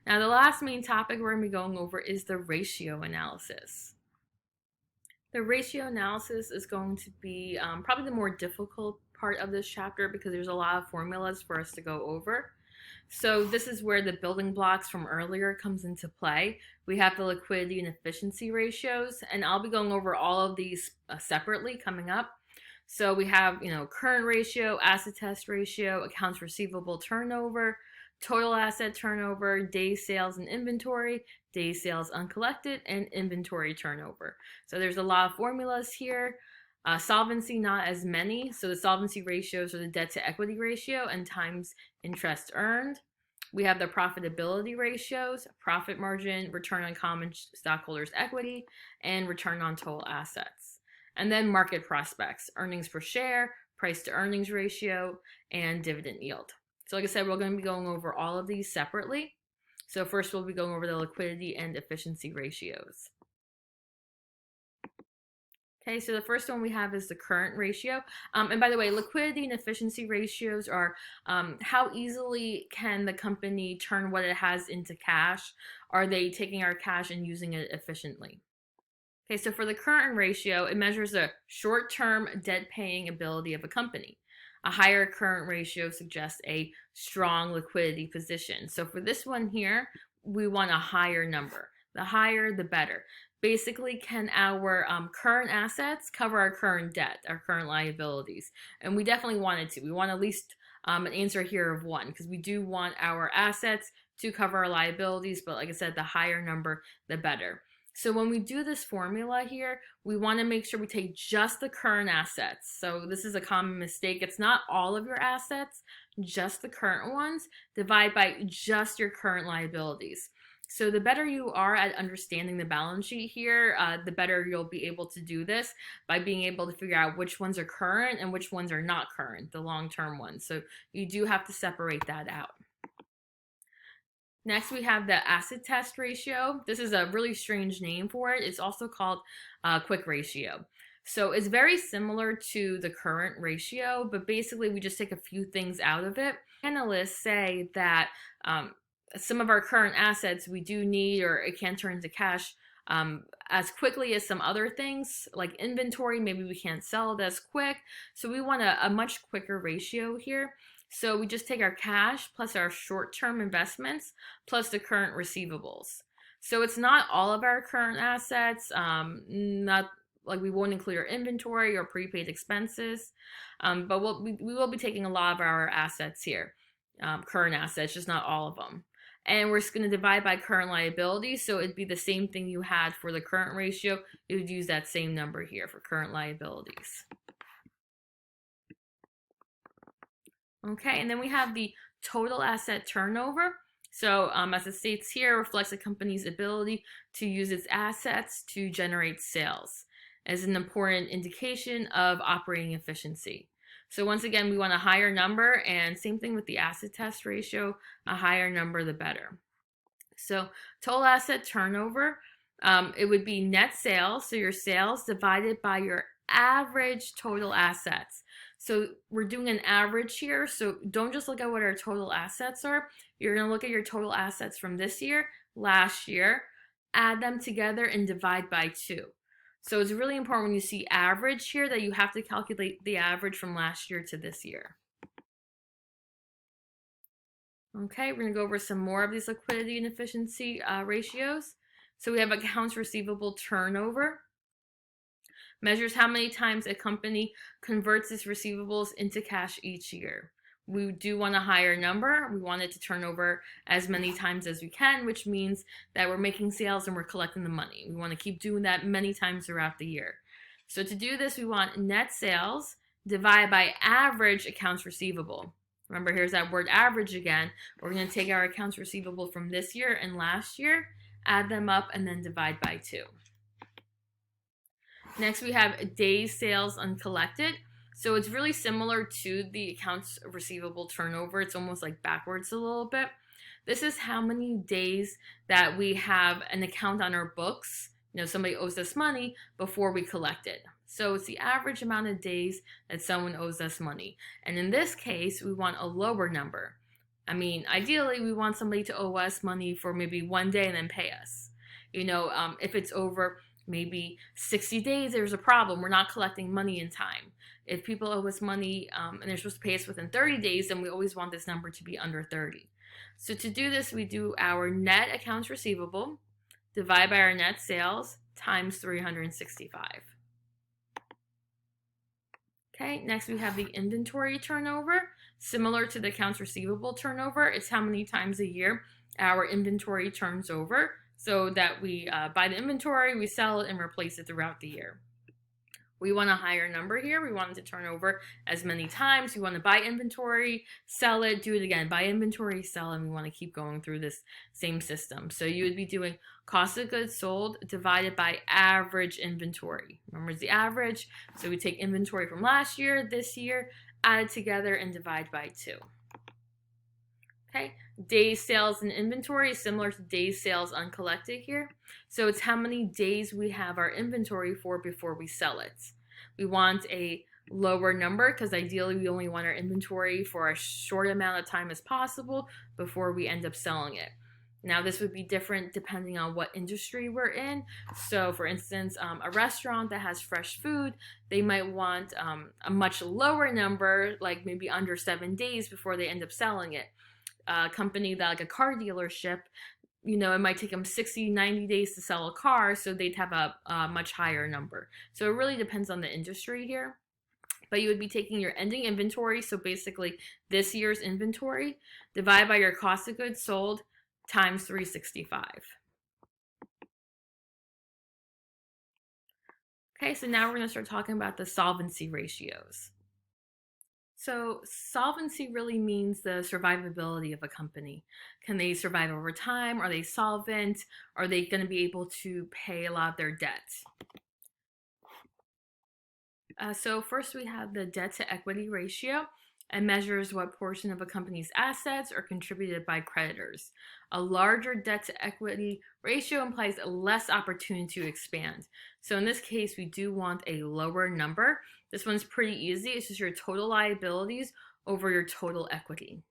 Now, the last main topic we're going to be going over is the ratio analysis. The ratio analysis is going to be probably the more difficult part of this chapter because there's a lot of formulas for us to go over. So this is where the building blocks from earlier comes into play. We have the liquidity and efficiency ratios, and I'll be going over all of these separately coming up. So we have, current ratio, acid test ratio, accounts receivable turnover, total asset turnover, days sales and inventory, days sales uncollected, and inventory turnover. So there's a lot of formulas here. Solvency, not as many. So the solvency ratios are the debt to equity ratio and times interest earned. We have the profitability ratios, profit margin, return on common stockholders' equity, and return on total assets. And then market prospects, earnings per share, price to earnings ratio, and dividend yield. So like I said, we're going to be going over all of these separately. So first we'll be going over the liquidity and efficiency ratios. Okay, so the first one we have is the current ratio. And by the way, liquidity and efficiency ratios are how easily can the company turn what it has into cash? Are they taking our cash and using it efficiently? Okay, so for the current ratio, it measures the short-term debt-paying ability of a company. A higher current ratio suggests a strong liquidity position. So for this one here, we want a higher number. The higher, the better. Basically, can our current assets cover our current debt, our current liabilities? And we definitely want it to. We want at least an answer here of 1 because we do want our assets to cover our liabilities, but like I said, the higher number, the better. So when we do this formula here, we want to make sure we take just the current assets. So this is a common mistake. It's not all of your assets, just the current ones. Divide by just your current liabilities. So the better you are at understanding the balance sheet here, the better you'll be able to do this by being able to figure out which ones are current and which ones are not current, the long-term ones. So you do have to separate that out. Next, we have the acid test ratio. This is a really strange name for it. It's also called quick ratio. So it's very similar to the current ratio, but basically we just take a few things out of it. Analysts say that some of our current assets we do need or it can turn into cash as quickly as some other things like inventory. Maybe we can't sell it as quick. So we want a much quicker ratio here. So we just take our cash plus our short-term investments plus the current receivables. So it's not all of our current assets, not like we won't include our inventory or prepaid expenses, but we will be taking a lot of our assets here, current assets, just not all of them. And we're just going to divide by current liabilities, so it'd be the same thing you had for the current ratio. You would use that same number here for current liabilities. Okay, and then we have the total asset turnover. So as it states here, reflects a company's ability to use its assets to generate sales as an important indication of operating efficiency. So once again, we want a higher number, and same thing with the acid test ratio, a higher number the better. So total asset turnover, it would be net sales, so your sales divided by your average total assets. So we're doing an average here, so don't just look at what our total assets are. You're going to look at your total assets from this year, last year, add them together and divide by 2. So it's really important when you see average here that you have to calculate the average from last year to this year. Okay, we're going to go over some more of these liquidity and efficiency ratios. So we have accounts receivable turnover. Measures how many times a company converts its receivables into cash each year. We do want a higher number. We want it to turn over as many times as we can, which means that we're making sales and we're collecting the money. We want to keep doing that many times throughout the year. So to do this, we want net sales divided by average accounts receivable. Remember, here's that word average again. We're going to take our accounts receivable from this year and last year, add them up, and then divide by 2. Next, we have days sales uncollected. So it's really similar to the accounts receivable turnover. It's almost like backwards a little bit. This is how many days that we have an account on our books. Somebody owes us money before we collect it. So it's the average amount of days that someone owes us money. And in this case, we want a lower number. I mean, ideally, we want somebody to owe us money for maybe 1 day and then pay us. If it's over maybe 60 days, there's a problem. We're not collecting money in time. If people owe us money and they're supposed to pay us within 30 days, then we always want this number to be under 30. So to do this, we do our net accounts receivable, divide by our net sales, times 365. Okay, next we have the inventory turnover. Similar to the accounts receivable turnover, it's how many times a year our inventory turns over, so that we buy the inventory, we sell it, and replace it throughout the year. We want a higher number here. We want it to turn over as many times. We want to buy inventory, sell it, do it again. Buy inventory, sell, and we want to keep going through this same system. So you would be doing cost of goods sold divided by average inventory. Remember, it's the average. So we take inventory from last year, this year, add it together, and divide by 2. Okay, days sales and inventory is similar to days sales uncollected here. So it's how many days we have our inventory for before we sell it. We want a lower number because ideally we only want our inventory for a short amount of time as possible before we end up selling it. Now, this would be different depending on what industry we're in. So, for instance, a restaurant that has fresh food, they might want a much lower number, like maybe under 7 days before they end up selling it. A company that, like a car dealership, it might take them 60, 90 days to sell a car, so they'd have a much higher number. So it really depends on the industry here. But you would be taking your ending inventory, so basically this year's inventory, divide by your cost of goods sold, times 365. Okay, so now we're going to start talking about the solvency ratios. So solvency really means the survivability of a company. Can they survive over time? Are they solvent? Are they going to be able to pay a lot of their debt? So first we have the debt to equity ratio, and measures what portion of a company's assets are contributed by creditors. A larger debt to equity ratio implies less opportunity to expand. So in this case, we do want a lower number. This one's pretty easy. It's just your total liabilities over your total equity.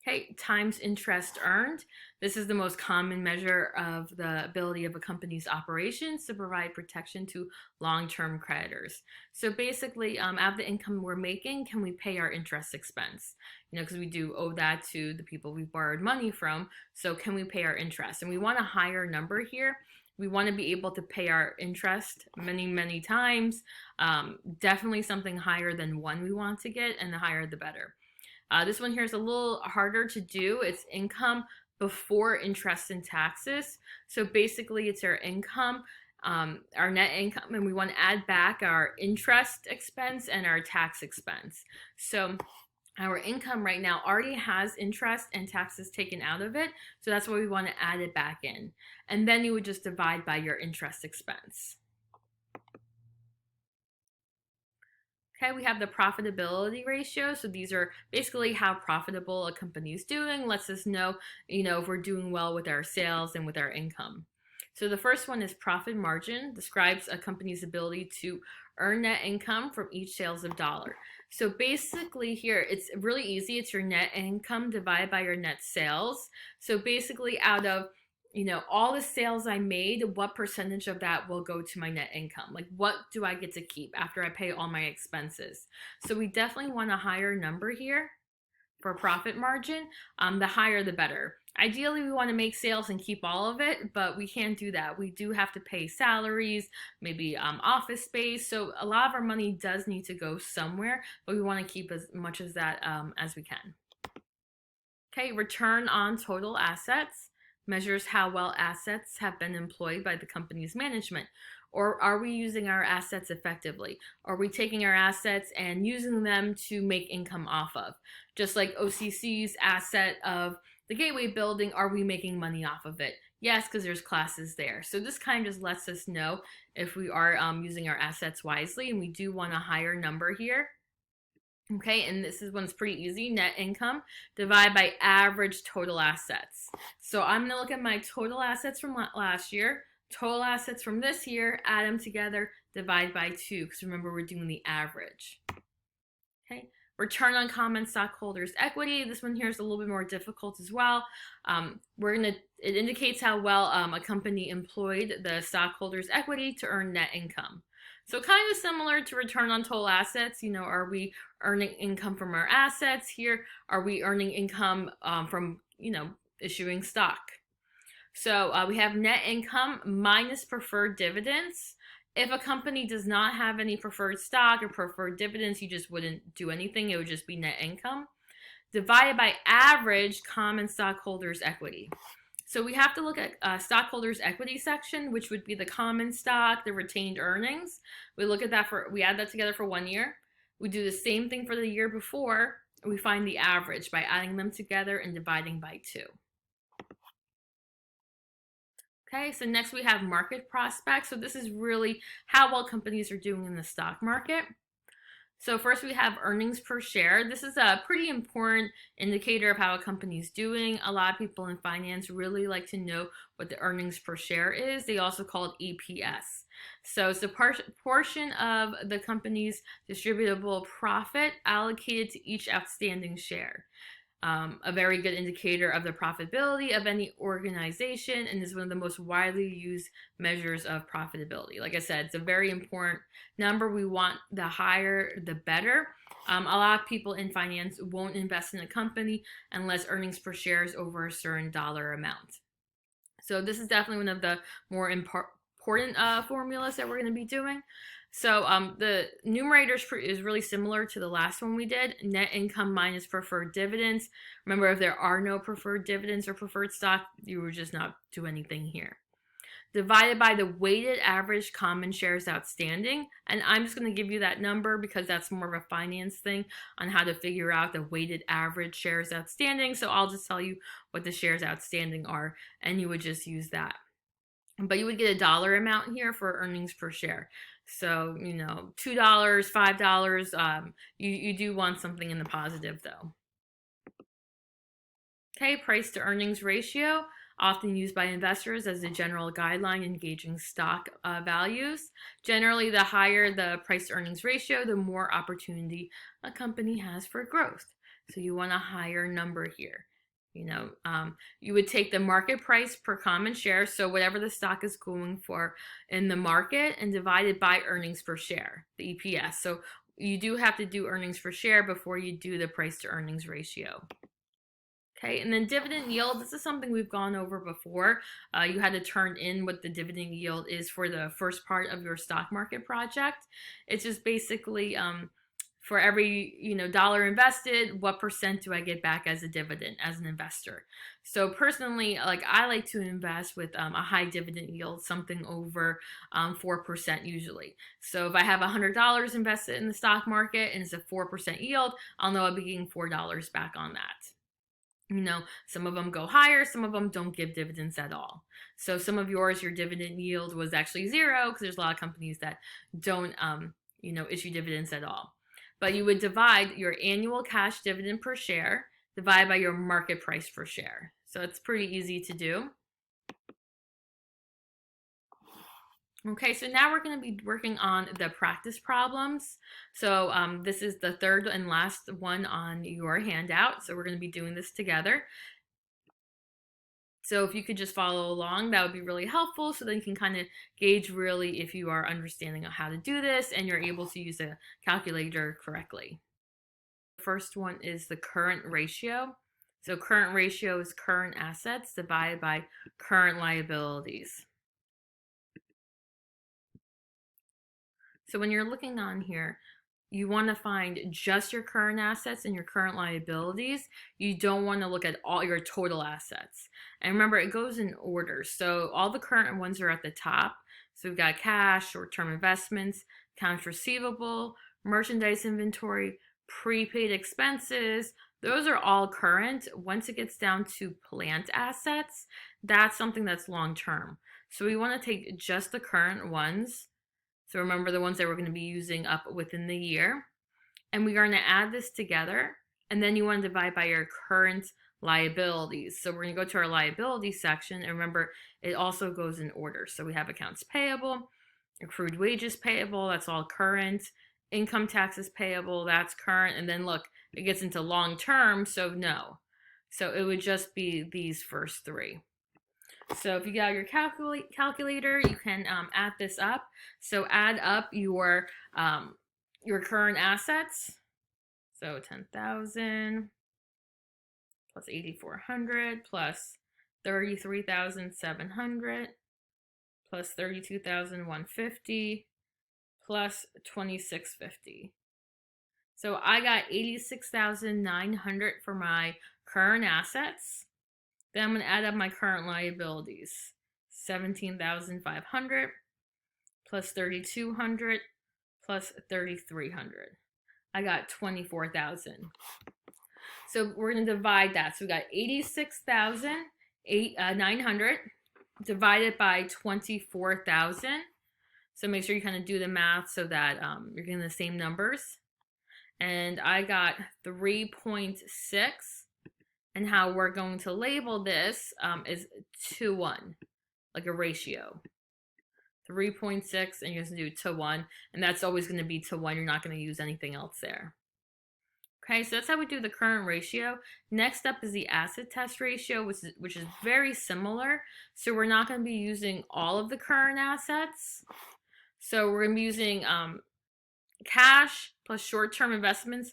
Okay, times interest earned. This is the most common measure of the ability of a company's operations to provide protection to long-term creditors. So basically, out of the income we're making, can we pay our interest expense? Because we do owe that to the people we borrowed money from. So can we pay our interest? And we want a higher number here. We want to be able to pay our interest many, many times. Definitely something higher than 1 we want to get, and the higher the better. This one here is a little harder to do. It's income before interest and taxes. So basically it's our income, our net income, and we want to add back our interest expense and our tax expense. So our income right now already has interest and taxes taken out of it. So that's why we want to add it back in. And then you would just divide by your interest expense. Okay, we have the profitability ratio. So these are basically how profitable a company is doing. Lets us know, if we're doing well with our sales and with our income. So the first one is profit margin, describes a company's ability to earn net income from each sales of dollar. So basically here, it's really easy. It's your net income divided by your net sales. So basically out of all the sales I made, what percentage of that will go to my net income? Like, what do I get to keep after I pay all my expenses? So we definitely want a higher number here for profit margin. The higher, the better. Ideally, we want to make sales and keep all of it, but we can't do that. We do have to pay salaries, maybe office space. So a lot of our money does need to go somewhere, but we want to keep as much as that as we can. Okay, return on total assets measures how well assets have been employed by the company's management. Or are we using our assets effectively? Are we taking our assets and using them to make income off of? Just like OCC's asset of the Gateway building, are we making money off of it? Yes, because there's classes there. So this kind of just lets us know if we are using our assets wisely, and we do want a higher number here. Okay, and this one's pretty easy. Net income divided by average total assets. So I'm going to look at my total assets from last year, total assets from this year, add them together, divide by 2, because remember we're doing the average. Okay, Return on common stockholders' equity. This one here is a little bit more difficult as well. It indicates how well a company employed the stockholders' equity to earn net income. So kind of similar to return on total assets. Are we earning income from our assets here? Are we earning income from issuing stock? So we have net income minus preferred dividends. If a company does not have any preferred stock or preferred dividends, you just wouldn't do anything. It would just be net income divided by average common stockholders' equity. So we have to look at stockholders' equity section, which would be the common stock, the retained earnings. We add that together for 1 year. We do the same thing for the year before. We find the average by adding them together and dividing by 2. Okay, so next we have market prospects. So this is really how well companies are doing in the stock market. So first we have earnings per share. This is a pretty important indicator of how a company is doing. A lot of people in finance really like to know what the earnings per share is. They also call it EPS. So it's the portion of the company's distributable profit allocated to each outstanding share. A very good indicator of the profitability of any organization, and is one of the most widely used measures of profitability. Like I said, it's a very important number. We want the higher, the better. A lot of people in finance won't invest in a company unless earnings per share is over a certain dollar amount. So this is definitely one of the more important formulas that we're going to be doing. So the numerator is really similar to the last one we did, net income minus preferred dividends. Remember, if there are no preferred dividends or preferred stock, you would just not do anything here. Divided by the weighted average common shares outstanding. And I'm just going to give you that number because that's more of a finance thing on how to figure out the weighted average shares outstanding. So I'll just tell you what the shares outstanding are, and you would just use that. But you would get a dollar amount here for earnings per share. So, $2, $5, you do want something in the positive though. Okay, price to earnings ratio, often used by investors as a general guideline in gauging stock values. Generally, the higher the price to earnings ratio, the more opportunity a company has for growth. So you want a higher number here. You would take the market price per common share, so whatever the stock is going for in the market, and divide it by earnings per share, the EPS. So you do have to do earnings per share before you do the price to earnings ratio. Okay, and then dividend yield, this is something we've gone over before. You had to turn in what the dividend yield is for the first part of your stock market project. It's just basically for every dollar invested, what percent do I get back as a dividend as an investor? So personally, I like to invest with a high dividend yield, something over 4% usually. So if I have $100 invested in the stock market and it's a 4% yield, I'll know I'll be getting $4 back on that. Some of them go higher, some of them don't give dividends at all. So some of your dividend yield was actually 0 because there's a lot of companies that don't issue dividends at all. But you would divide your annual cash dividend per share divided by your market price per share. So it's pretty easy to do. Okay, so now we're going to be working on the practice problems. So this is the third and last one on your handout. So we're going to be doing this together. So if you could just follow along, that would be really helpful. So then you can kind of gauge really if you are understanding how to do this and you're able to use a calculator correctly. The first one is the current ratio. So current ratio is current assets divided by current liabilities. So when you're looking on here, you want to find just your current assets and your current liabilities. You don't want to look at all your total assets. And remember, it goes in order. So all the current ones are at the top. So we've got cash, short-term investments, accounts receivable, merchandise inventory, prepaid expenses. Those are all current. Once it gets down to plant assets, that's something that's long-term. So we want to take just the current ones. So remember the ones that we're going to be using up within the year. And we're going to add this together. And then you want to divide by your current liabilities. So we're going to go to our liability section. And remember, it also goes in order. So we have accounts payable, accrued wages payable, that's all current. income taxes payable, that's current, and then look, it gets into long term, so no. So it would just be these first three. So if you got your calculator, you can add this up. So add up your current assets. So 10,000 plus 8,400 plus 33,700 plus 32,150 plus 2,650. So I got 86,900 for my current assets. Then I'm going to add up my current liabilities. 17,500 plus 3,200 plus 3,300. I got 24,000. So we're going to divide that. So we got 86,900 divided by 24,000. So make sure you kind of do the math so that you're getting the same numbers. And I got 3.6. And how we're going to label this is 2:1, like a ratio. 3.6, and you're going to do 2:1, and that's always going to be 2:1. You're not going to use anything else there. Okay, so that's how we do the current ratio. Next up is the acid test ratio, which is very similar. So we're not going to be using all of the current assets. So we're going to be using cash plus short-term investments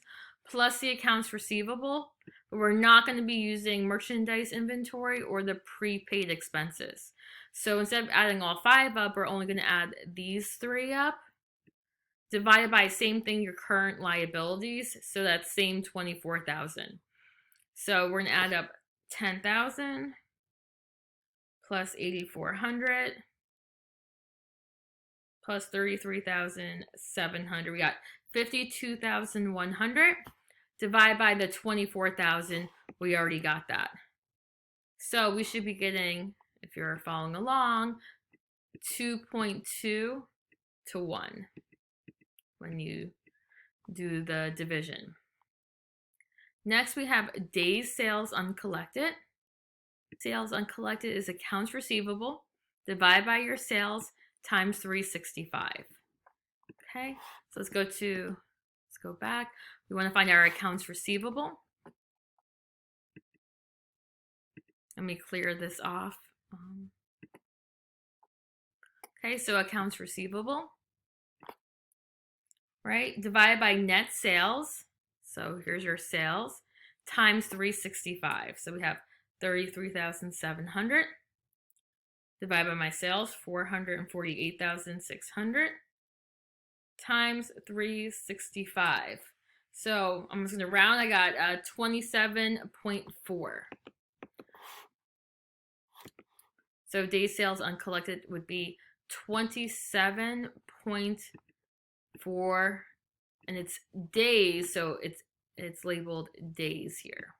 plus the accounts receivable. But we're not going to be using merchandise inventory or the prepaid expenses. So instead of adding all 5 up, we're only going to add these 3 up. Divided by same thing, your current liabilities. So that's same 24,000. So we're going to add up 10,000 plus 8,400 plus 33,700. We got 52,100. Divided by the 24,000. We already got that. So we should be getting, if you're following along, 2.2 to 1 when you do the division. Next, we have days sales uncollected. Sales uncollected is accounts receivable divided by your sales times 365. Okay, so let's go back. We want to find our accounts receivable. Let me clear this off. Okay, so accounts receivable, right? Divided by net sales. So here's your sales times 365. So we have 33,700 divided by my sales, 448,600 times 365. So I'm just going to round. I got 27.4. So day sales uncollected would be 27.4, and it's days, so it's labeled days here.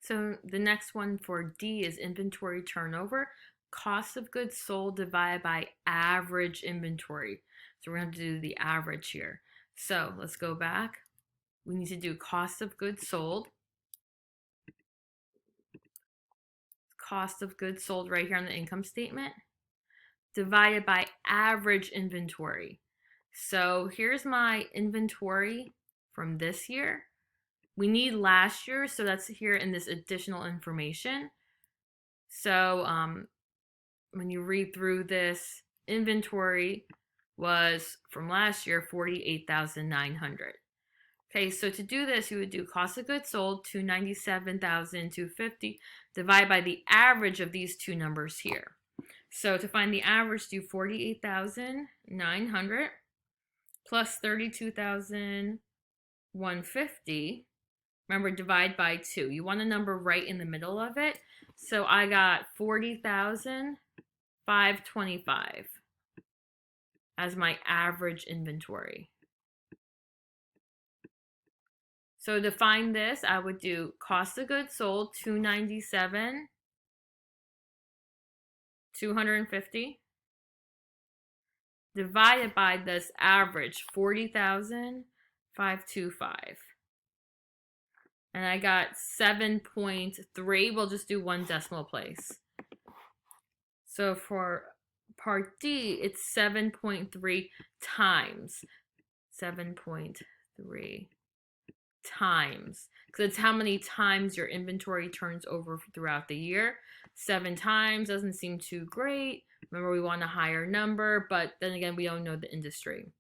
So the next one for D is inventory turnover. Cost of goods sold divided by average inventory. So we're going to do the average here. So let's go back. We need to do cost of goods sold. Cost of goods sold right here on the income statement. Divided by average inventory. So here's my inventory from this year. We need last year, so that's here in this additional information. So when you read through this, inventory was from last year 48,900. Okay, so to do this, you would do cost of goods sold 297,250 divided by the average of these two numbers here. So to find the average, do 48,900 plus 32,150. Remember, divide by 2. You want a number right in the middle of it. So I got 40,525 as my average inventory. So to find this, I would do cost of goods sold 297,250 divided by this average 40,525. And I got 7.3. We'll just do one decimal place. So for part D, it's 7.3 times. 7.3 times, because it's how many times your inventory turns over throughout the year. 7 times doesn't seem too great. Remember, we want a higher number, but then again, we don't know the industry.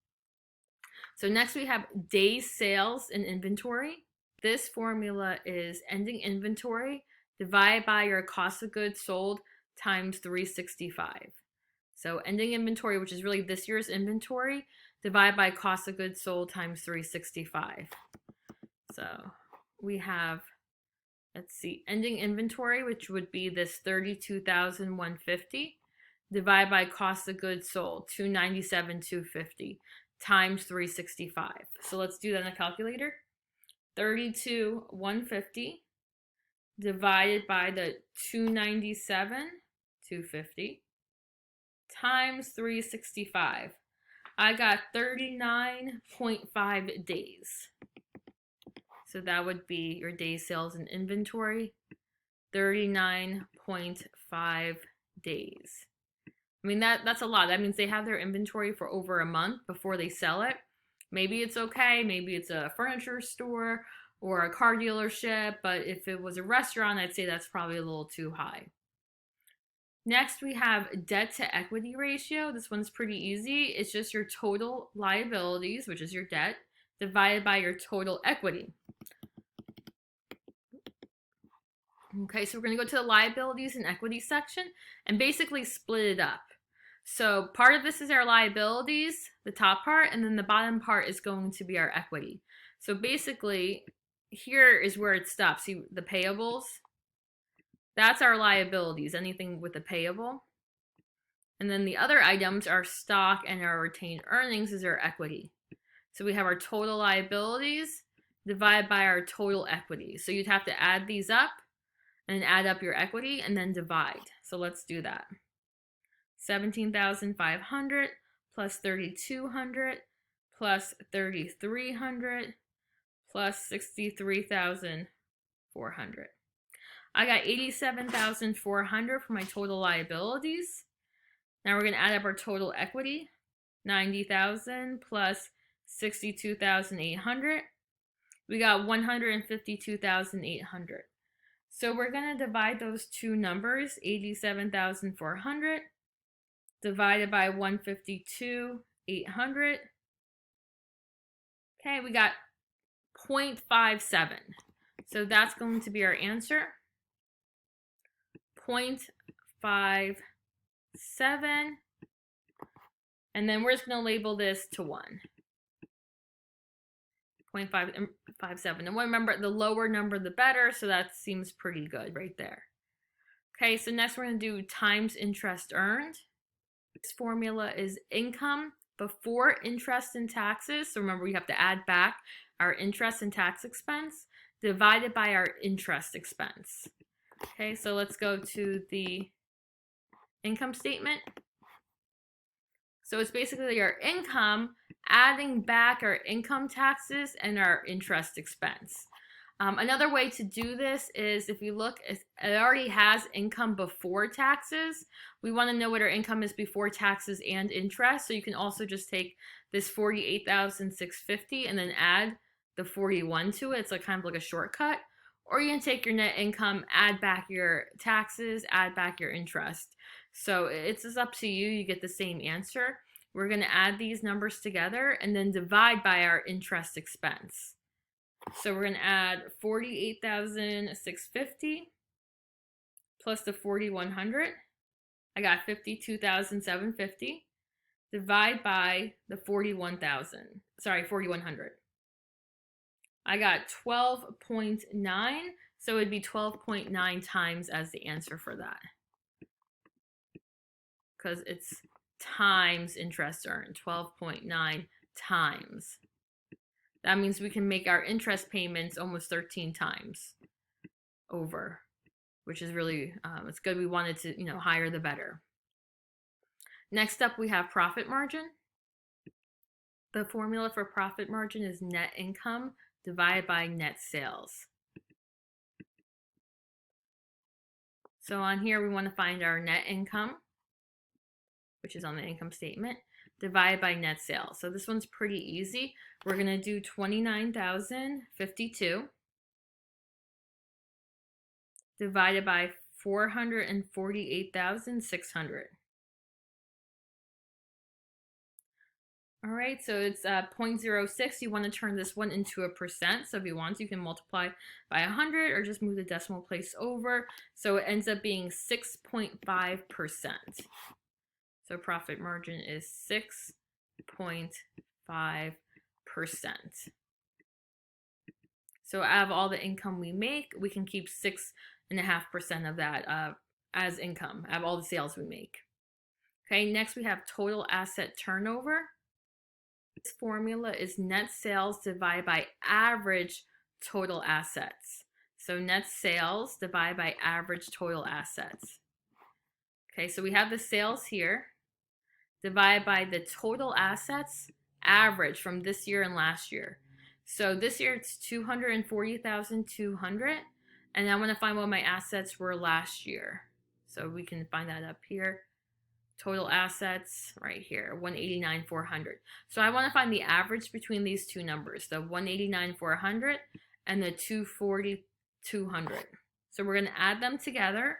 So next we have days sales in inventory. This formula is ending inventory divided by your cost of goods sold times 365. So ending inventory, which is really this year's inventory, divided by cost of goods sold times 365. So we have, let's see, ending inventory, which would be this 32,150 divided by cost of goods sold, 297,250 times 365. So let's do that in a calculator. 32,150 divided by the 297,250 times 365. I got 39.5 days. So that would be your days sales in inventory, 39.5 days. I mean, that's a lot. That means they have their inventory for over a month before they sell it. Maybe it's okay. Maybe it's a furniture store or a car dealership. But if it was a restaurant, I'd say that's probably a little too high. Next, we have debt to equity ratio. This one's pretty easy. It's just your total liabilities, which is your debt, divided by your total equity. Okay, so we're going to go to the liabilities and equity section and basically split it up. So part of this is our liabilities, the top part, and then the bottom part is going to be our equity. So basically, here is where it stops. See the payables? That's our liabilities, anything with a payable. And then the other items, our stock and our retained earnings, is our equity. So we have our total liabilities divided by our total equity. So you'd have to add these up and add up your equity and then divide. So let's do that. 17,500 plus 3,200 plus 3,300 plus 63,400. I got 87,400 for my total liabilities. Now we're going to add up our total equity. 90,000 plus 62,800. We got 152,800. So we're going to divide those two numbers, 87,400 divided by 152,800. Okay, we got 0.57. So that's going to be our answer. 0.57. And then we're just going to label this to 1. 0.557. And remember, the lower number, the better. So that seems pretty good right there. Okay, so next we're going to do times interest earned. This formula is income before interest and taxes. So remember, we have to add back our interest and tax expense divided by our interest expense. Okay, so let's go to the income statement. So it's basically our income adding back our income taxes and our interest expense. Another way to do this is if you look, it already has income before taxes. We want to know what our income is before taxes and interest. So you can also just take this 48,650 and then add the 41 to it. It's like kind of like a shortcut. Or you can take your net income, add back your taxes, add back your interest. So it's just up to you. You get the same answer. We're going to add these numbers together and then divide by our interest expense. So we're going to add 48,650 plus the 4,100. I got 52,750. Divide by the 4,100. I got 12.9. So it'd be 12.9 times as the answer for that. Because it's times interest earned, 12.9 times. That means we can make our interest payments almost 13 times over, which is really, it's good. We wanted to, higher the better. Next up, we have profit margin. The formula for profit margin is net income divided by net sales. So on here, we want to find our net income. which is on the income statement, divided by net sales. So this one's pretty easy. We're going to do 29,052 divided by 448,600. All right, so it's 0.06. You want to turn this one into a percent. So if you want, you can multiply by 100 or just move the decimal place over. So it ends up being 6.5%. So profit margin is 6.5%. So out of all the income we make, we can keep 6.5% of that as income out of all the sales we make. Okay, next we have total asset turnover. This formula is net sales divided by average total assets. So net sales divided by average total assets. Okay, so we have the sales here divided by the total assets average from this year and last year. So this year it's 240,200, and I want to find what my assets were last year. So we can find that up here. Total assets right here, 189,400. So I want to find the average between these two numbers, the 189,400 and the 240,200. So we're going to add them together,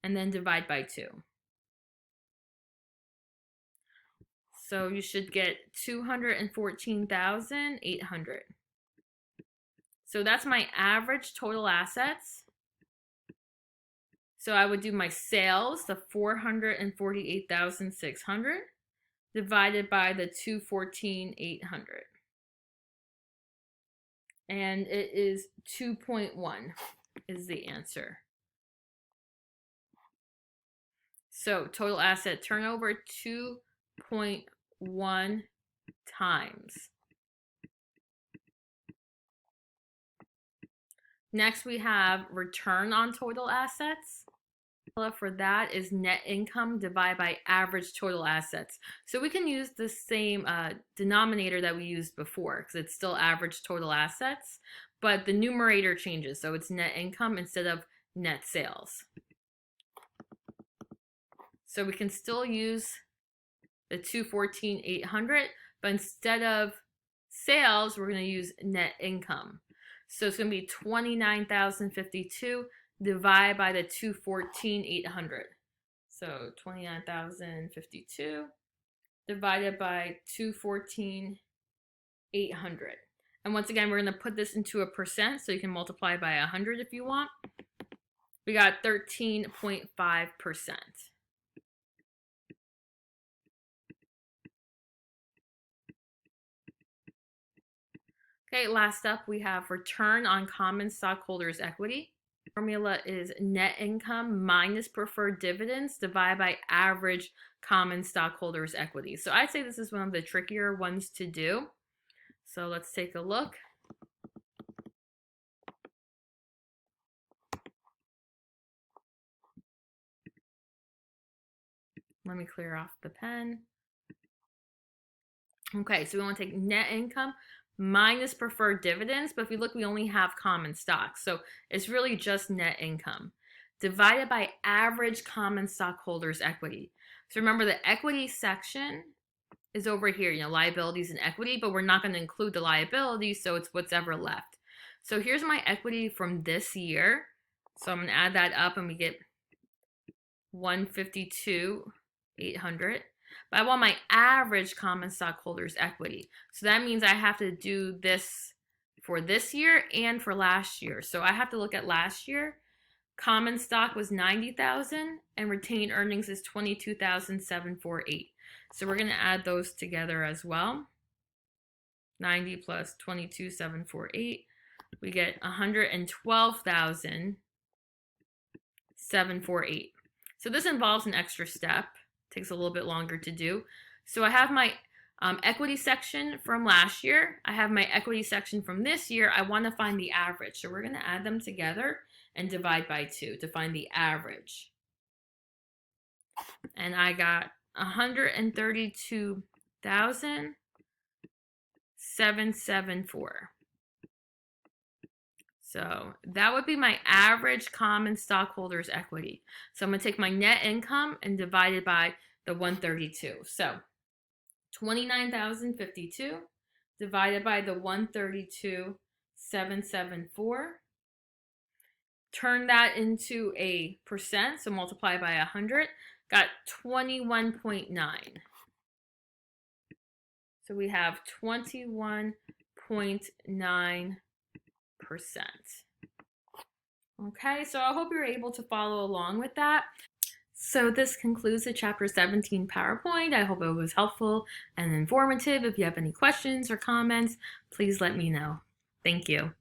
and then divide by 2. So you should get 214,800. So that's my average total assets. So I would do my sales, the 448,600, divided by the 214,800. And it is 2.1 is the answer. So total asset turnover, 2.1 times. Next we have return on total assets. For that is net income divided by average total assets. So we can use the same denominator that we used before because it's still average total assets, but the numerator changes. So it's net income instead of net sales. So we can still use the 214,800, but instead of sales, we're going to use net income. So it's going to be 29,052 divided by the 214,800. So 29,052 divided by 214,800. And once again, we're going to put this into a percent, so you can multiply by 100 if you want. We got 13.5%. Okay, last up we have return on common stockholders' equity. Formula is net income minus preferred dividends divided by average common stockholders' equity. So I'd say this is one of the trickier ones to do. So let's take a look. Let me clear off the pen. Okay, so we want to take net income minus preferred dividends, but if we look, we only have common stock. So it's really just net income divided by average common stockholders' equity. So remember the equity section is over here, liabilities and equity, but we're not going to include the liabilities, so it's what's ever left. So here's my equity from this year. So I'm going to add that up and we get 152,800. But I want my average common stockholders' equity. So that means I have to do this for this year and for last year. So I have to look at last year. Common stock was 90,000 and retained earnings is 22,748. So we're going to add those together as well. 90 plus 22,748. We get 112,748. So this involves an extra step. Takes a little bit longer to do. So I have my equity section from last year. I have my equity section from this year. I want to find the average. So we're going to add them together and divide by 2 to find the average. And I got 132,774. So that would be my average common stockholders' equity. So I'm going to take my net income and divide it by the 132. So 29,052 divided by the 132,774. Turn that into a percent, so multiply by 100. Got 21.9. So we have 21.9%. Okay, so I hope you're able to follow along with that. So this concludes the Chapter 17 PowerPoint. I hope it was helpful and informative. If you have any questions or comments, please let me know. Thank you.